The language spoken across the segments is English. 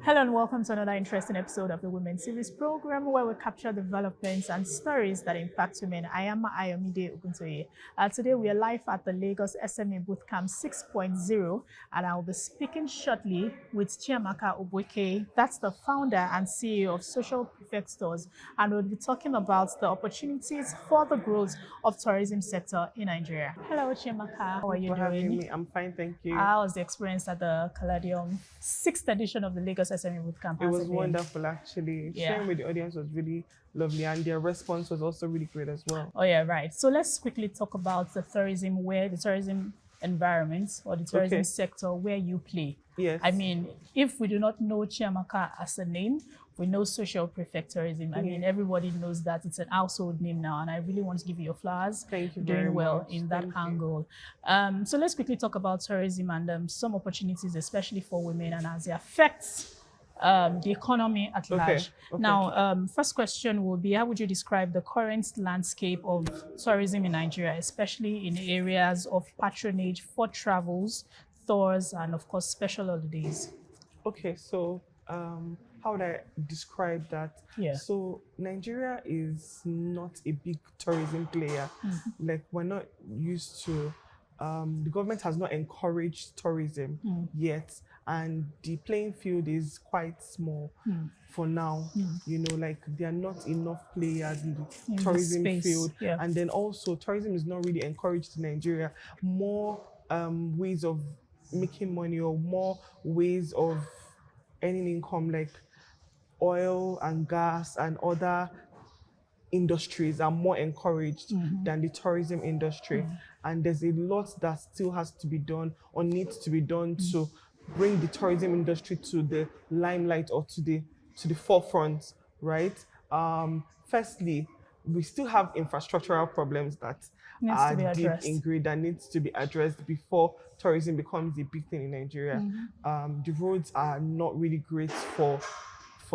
Hello and welcome to another interesting episode of the Women Series program where we capture developments and stories that impact women. I am Ayomide Oguntoye. Today we are live at the Lagos SME Bootcamp 6.0 and I'll be speaking shortly with Chiamaka Obuekwe. That's the founder and CEO of Social Prefect stores, and we'll be talking about the opportunities for the growth of tourism sector in Nigeria. Hello Chiamaka, how are you for doing? having me. I'm fine, thank you. How was the experience at the Caladium 6th edition of the Lagos SME Bootcamp? It was wonderful, actually. Yeah. Sharing with the audience was really lovely, and their response was also really great as well. Oh yeah, right. So let's quickly talk about the tourism environment or the tourism sector where you play. Yes. I mean, if we do not know Chiamaka as a name, we know Social Prefect tourism. I mean, everybody knows that it's an household name now, and I really want to give you your flowers. Thank you Doing very well much. in that angle. So let's quickly talk about tourism and some opportunities, especially for women, and as it affects the economy at large. Now, first question will be, how would you describe the current landscape of tourism in Nigeria, especially in areas of patronage for travels, tours, and of course, special holidays? Okay, so how would I describe that? Yeah. So Nigeria is not a big tourism player. Like, we're not used to, the government has not encouraged tourism yet, and the playing field is quite small for now. You know, like, there are not enough players in the tourism field. Yeah. And then also tourism is not really encouraged in Nigeria. More ways of making money, or more ways of earning income, like oil and gas and other industries, are more encouraged than the tourism industry. And there's a lot that still has to be done or needs to be done to bring the tourism industry to the limelight or to the forefront, right? Firstly, we still have infrastructural problems that are deep in grid that needs to be addressed before tourism becomes a big thing in Nigeria. The roads are not really great for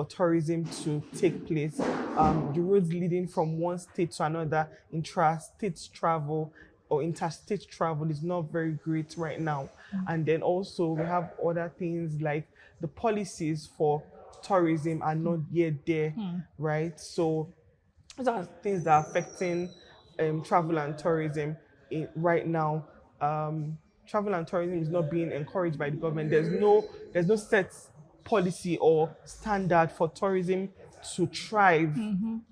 tourism to take place. The roads leading from one state to another, intra-state travel or interstate travel, is not very great right now. And then also we have other things like the policies for tourism are not yet there, right? So those are things that are affecting travel and tourism right now. Travel and tourism is not being encouraged by the government. There's no set policy or standard for tourism to thrive,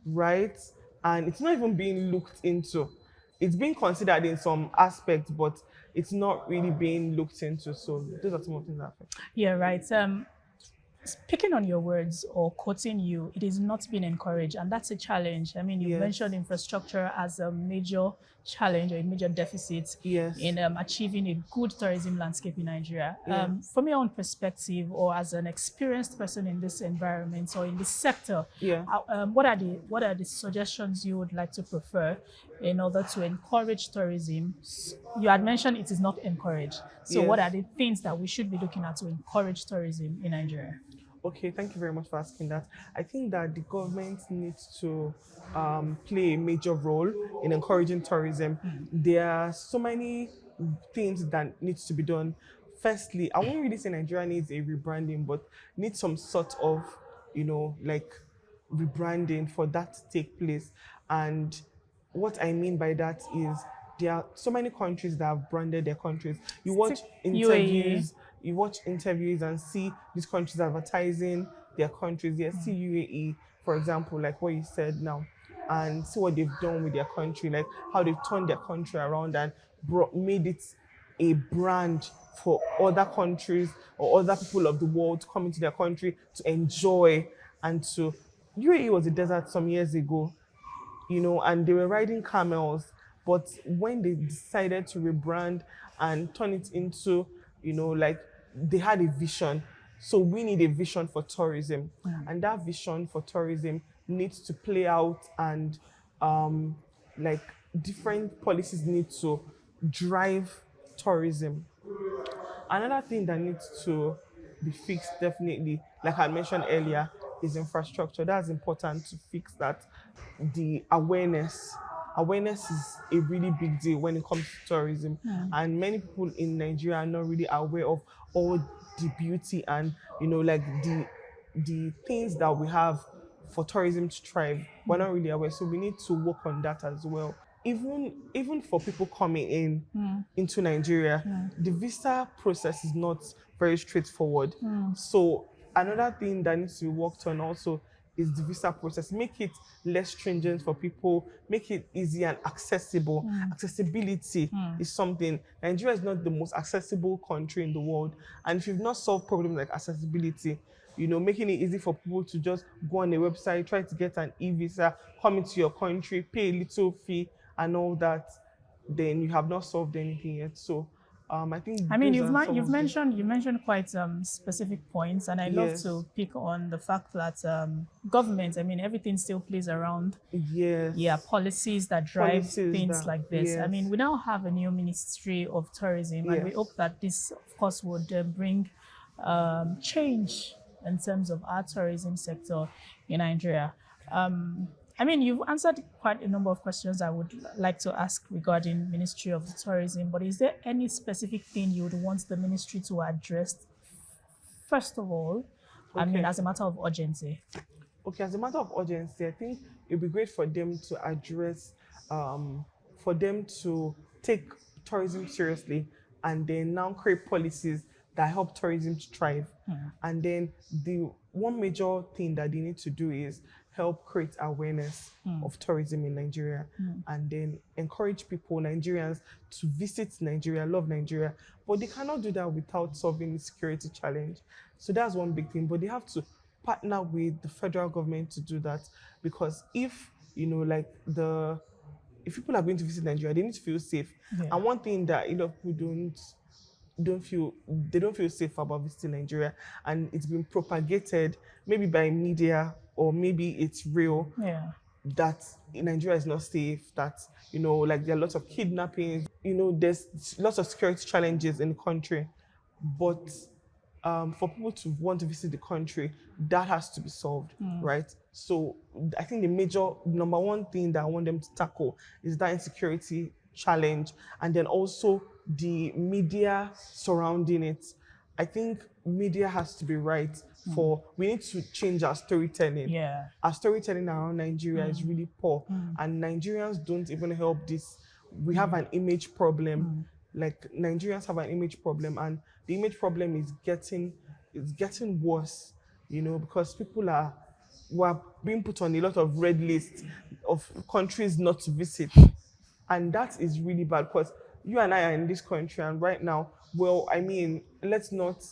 right? And it's not even being looked into. It's being considered in some aspects, but it's not really being looked into. So those are some of the things that affect. Yeah, right. Speaking on your words or quoting you, it is not being encouraged, and that's a challenge. I mean, you mentioned infrastructure as a major challenge or a major deficit in achieving a good tourism landscape in Nigeria. From your own perspective, or as an experienced person in this environment or in this sector, what are the suggestions you would like to prefer in order to encourage tourism? You had mentioned it is not encouraged. So what are the things that we should be looking at to encourage tourism in Nigeria? Okay, thank you very much for asking that. I think that the government needs to play a major role in encouraging tourism. There are so many things that needs to be done. Firstly, I won't really say Nigeria needs a rebranding, but needs some sort of, like, rebranding for that to take place. And what I mean by that is there are so many countries that have branded their countries. You watch interviews. You watch interviews and see these countries advertising their countries. See UAE, for example, like what you said now, and see what they've done with their country, like how they've turned their country around and made it a brand for other countries or other people of the world coming to their country to enjoy. And to UAE was a desert some years ago, and they were riding camels. But when they decided to rebrand and turn it into, like, they had a vision. So we need a vision for tourism. And that vision for tourism needs to play out, and like, different policies need to drive tourism. Another thing that needs to be fixed, definitely, like I mentioned earlier, is infrastructure. That's important to fix that. The awareness is a really big deal when it comes to tourism. And many people in Nigeria are not really aware of all the beauty and, like, the the things that we have for tourism to thrive, we're not really aware. So we need to work on that as well. Even for people coming into Nigeria, the visa process is not very straightforward. So another thing that needs to be worked on also is the visa process. Make it less stringent for people, make it easy and accessible. Accessibility is something. Nigeria is not the most accessible country in the world. And if you've not solved problems like accessibility, making it easy for people to just go on a website, try to get an e-visa, come into your country, pay a little fee and all that, then you have not solved anything yet. So I think you mentioned quite specific points, and I love to pick on the fact that government, everything still plays around policies that drive things like this. We now have a new Ministry of Tourism, and we hope that this, of course, would bring change in terms of our tourism sector in Nigeria. You've answered quite a number of questions I would like to ask regarding Ministry of Tourism, but is there any specific thing you would want the ministry to address, first of all, as a matter of urgency? Okay, as a matter of urgency, I think it'd be great for them to address, for them to take tourism seriously and then now create policies that help tourism to thrive. And then the one major thing that they need to do is help create awareness of tourism in Nigeria and then encourage people, Nigerians, to visit Nigeria, love Nigeria. But they cannot do that without solving the security challenge. So that's one big thing. But they have to partner with the federal government to do that, because if if people are going to visit Nigeria, they need to feel safe. And one thing that people don't feel safe about visiting Nigeria, and it's been propagated maybe by media or maybe it's real that Nigeria is not safe, that there are lots of kidnappings, there's lots of security challenges in the country. But for people to want to visit the country, that has to be solved, right? So I think the number one thing that I want them to tackle is that insecurity challenge, and then also the media surrounding it. I think media has to be right. We need to change our storytelling. Our storytelling around Nigeria is really poor, and Nigerians don't even help this. We have an image problem. Like, Nigerians have an image problem, and the image problem is getting worse, because people are being put on a lot of red lists of countries not to visit. And that is really bad, because you and I are in this country, and right now, let's not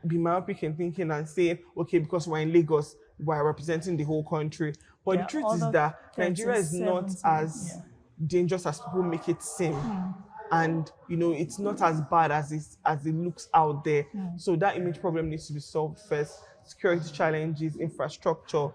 be myopic in thinking and saying, okay, because we're in Lagos, we're representing the whole country. But the truth is that Nigeria is not as dangerous as people make it seem. And it's not as bad as it looks out there. So that image problem needs to be solved first. Security challenges, infrastructure,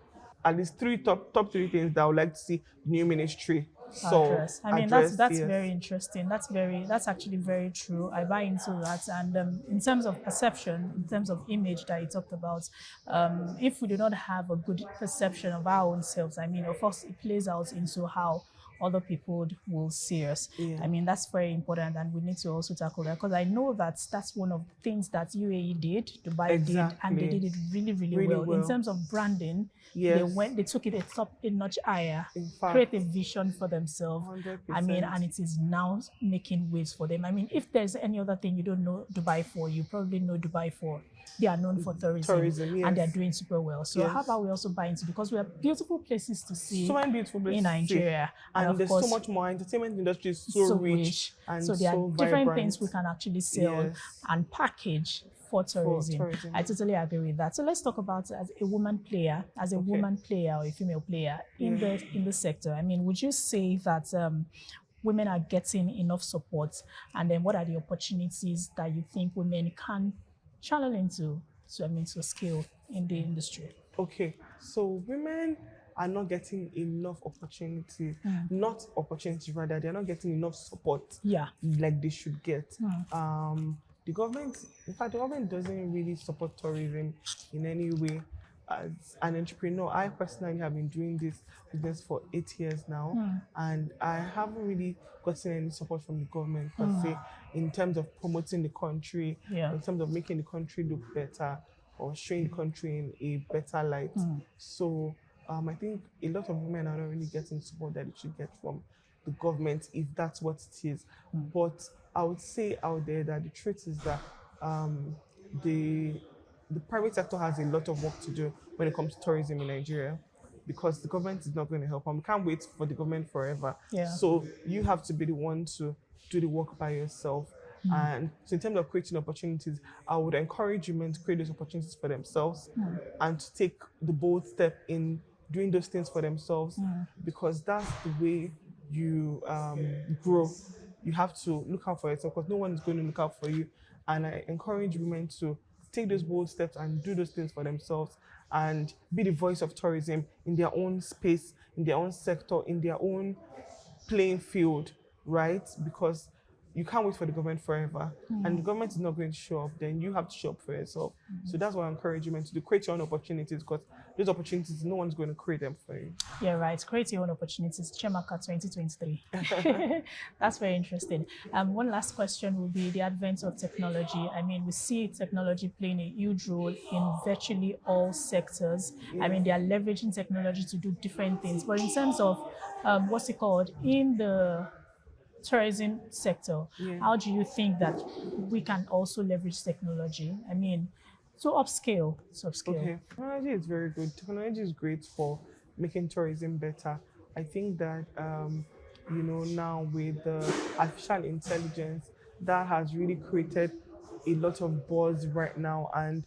at least top three things that I would like to see the new ministry address. That's very interesting. That's actually very true. I buy into that. And in terms of perception, in terms of image that you talked about, if we do not have a good perception of our own selves, of course, it plays out into how other people will see us. That's very important, and we need to also tackle that, because I know that that's one of the things that UAE did, Dubai did, and they did it really, really well. In terms of branding. They took it a notch higher, create a vision for themselves. 100%. And it is now making waves for them. If there's any other thing you don't know Dubai for, you probably know Dubai for. They are known for tourism, and they're doing super well. So how about we also buy into, because we have beautiful places to see, so many beautiful places in Nigeria, and there's so much more. Entertainment industry is so rich and so there so are different vibrant. things we can actually sell and package for tourism. I totally agree with that. So let's talk about as a woman player or a female player in the sector. Would you say that women are getting enough support, and then what are the opportunities that you think women can channel into to scale in the industry? Okay, so women are not getting enough opportunity, not opportunity rather, they're not getting enough support like they should get. The government doesn't really support tourism in any way. As an entrepreneur, I personally have been doing this business for 8 years now, and I haven't really gotten any support from the government per se, in terms of promoting the country, in terms of making the country look better. or showing the country in a better light. So I think a lot of women are not really getting support that they should get from the government if that's what it is. But I would say out there that the truth is that the the private sector has a lot of work to do when it comes to tourism in Nigeria, because the government is not going to help and we can't wait for the government forever. Yeah. So you have to be the one to do the work by yourself. And so in terms of creating opportunities, I would encourage women to create those opportunities for themselves and to take the bold step in doing those things for themselves, because that's the way you grow. You have to look out for yourself because no one is going to look out for you. And I encourage women to take those bold steps and do those things for themselves and be the voice of tourism in their own space, in their own sector, in their own playing field, right? Because you can't wait for the government forever. And the government is not going to show up, then you have to show up for yourself. So that's what I encourage you to do. Create your own opportunities, because those opportunities, no one's going to create them for you. Yeah, right. Create your own opportunities. Chiamaka 2023. That's very interesting. One last question will be the advent of technology. I mean, we see technology playing a huge role in virtually all sectors. I mean, they are leveraging technology to do different things. But in terms of, what's it called, in the tourism sector, how do you think that we can also leverage technology? I mean, to upscale. Okay, technology is very good. Technology is great for making tourism better. I think that now with the artificial intelligence, that has really created a lot of buzz right now. And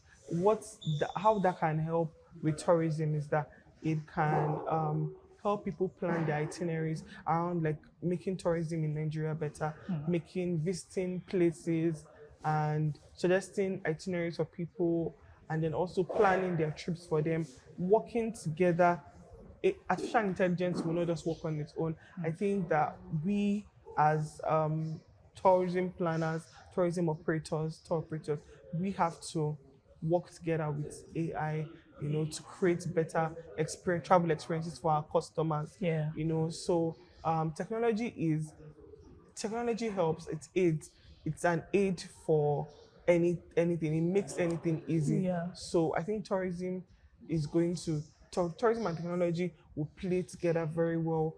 how that can help with tourism is that it can help people plan their itineraries around like making tourism in Nigeria better, making visiting places and suggesting itineraries for people, and then also planning their trips for them, working together. Artificial intelligence will not just work on its own. I think that we as tourism planners, tourism operators, tour operators, we have to work together with AI, to create better travel experiences for our customers. Yeah. So technology helps. It aids. It's an aid for anything. It makes anything easy. Yeah. So I think tourism and technology will play together very well,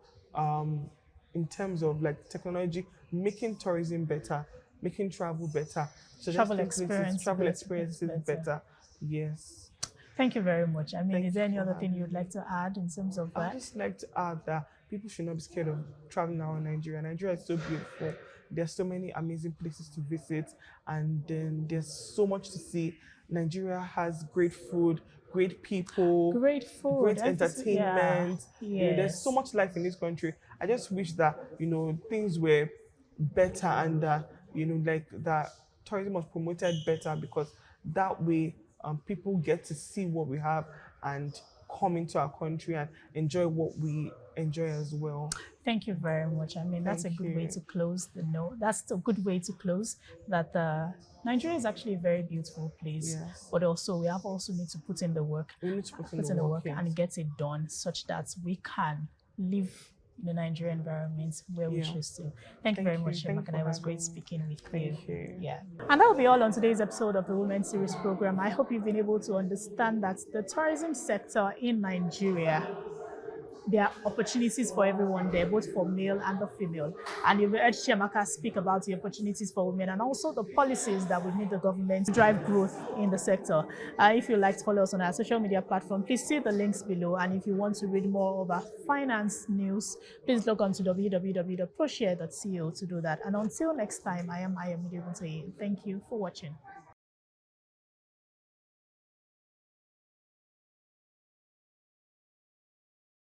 in terms of like technology making tourism better, making travel better, travel experiences better. Yes. Thank you very much. I mean, Thank is there you any for other thing having you'd like to add in terms of I'd that? just like to add that people should not be scared of traveling around Nigeria. Nigeria is so beautiful. There's so many amazing places to visit, and then there's so much to see. Nigeria has great food, great people, Great food, great entertainment. Yeah. There's so much life in this country. I just wish that things were better, and that tourism was promoted better, because that way people get to see what we have and come into our country and enjoy what we enjoy as well. Thank you very much. I mean, that's a good way to close the note. That's a good way to close that Nigeria is actually a very beautiful place. Yes. But also, we also need to put in the work. We need to put in the work and get it done such that we can live in the Nigerian environment where we choose to. Thank you very much, Chiamaka. And it was great speaking with you. Thank you. Yeah. And that will be all on today's episode of the Women Series program. I hope you've been able to understand that the tourism sector in Nigeria, there are opportunities for everyone there, both for male and the female. And you've heard Chiamaka speak about the opportunities for women and also the policies that will need the government to drive growth in the sector. If you'd like to follow us on our social media platform, please see the links below. And if you want to read more of our finance news, please log on to www.proshare.co to do that. And until next time, I am Ayomide Oguntoye. Thank you for watching.